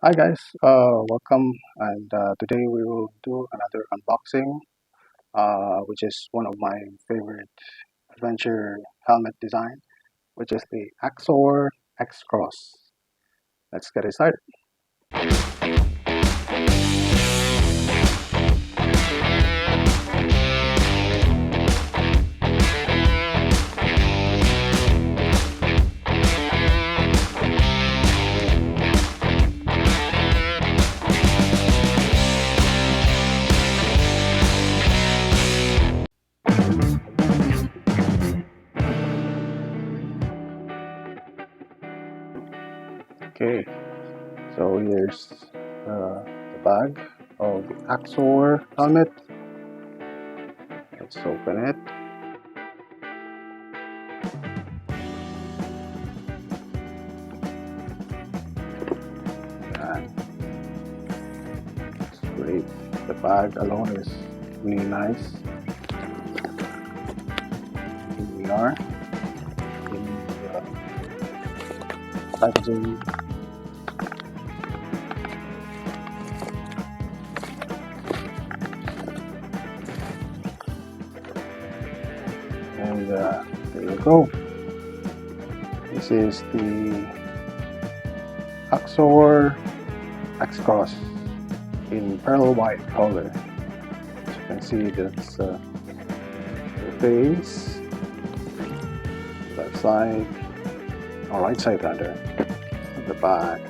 Hi guys, welcome, and today we will do another unboxing, which is one of my favorite adventure helmet design, which is the Axor X Cross. Let's get it started. Okay, so here's the bag of the Axor helmet. Let's open it. And it's great. The bag alone is really nice. Here we are in the packaging. And there you go. This is the Axor X Cross in pearl white color. As you can see, that's the face, left side, or right side rather, the back,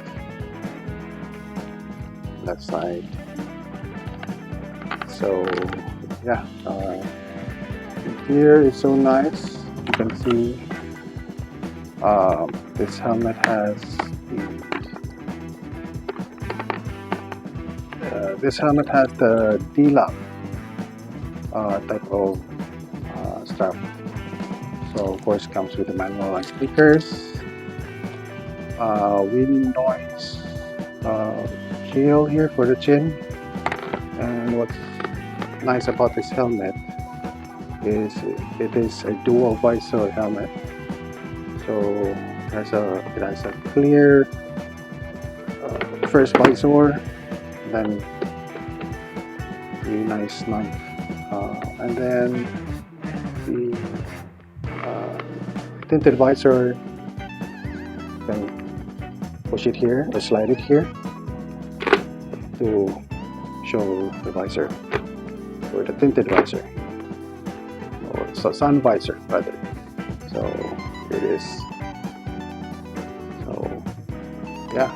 left side. So yeah, here is so nice. You can see this helmet has the D-lock type of strap. So of course comes with the manual and speakers, wind noise shield here for the chin. And what's nice about this helmet is it is a dual visor helmet. So it has a clear first visor, then really nice knife, and then the tinted visor. You can push it here or slide it here to show the visor, or the tinted visor, or sun visor rather. So it is. So yeah,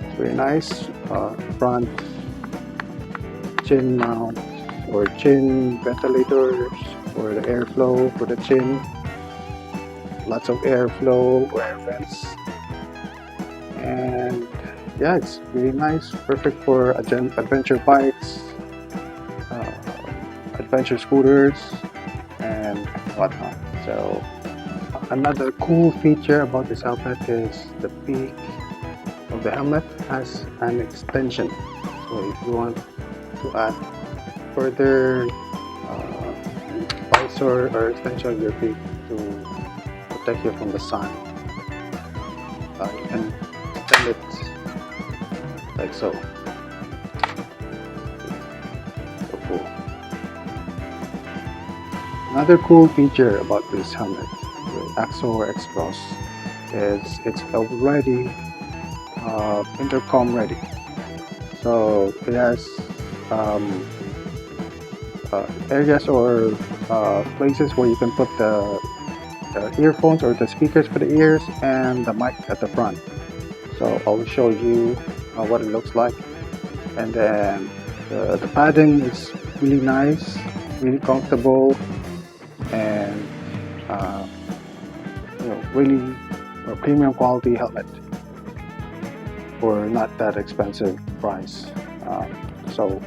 it's very nice. Front chin mount or chin ventilators for the airflow for the chin. Lots of airflow or air vents, and yeah, it's really nice. Perfect for adventure bikes, adventure scooters, and whatnot. So another cool feature about this helmet is the peak of the helmet has an extension. So if you want to add further visor or extension of your peak to protect you from the sun, you can extend it like so. So cool. Another cool feature about this helmet, the Axor X Cross, is it's already intercom ready. So it has areas or places where you can put the earphones or the speakers for the ears and the mic at the front. So I'll show you what it looks like. And then the padding is really nice, really comfortable, and really a premium quality helmet for not that expensive price. So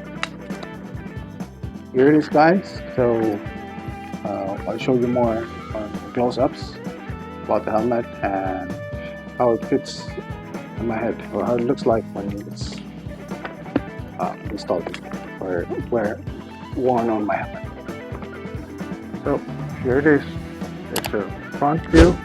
here it is, guys. So I'll show you more close-ups about the helmet and how it fits on my head, or how it looks like when it's installed or worn on my helmet. So here it is. It's the front view.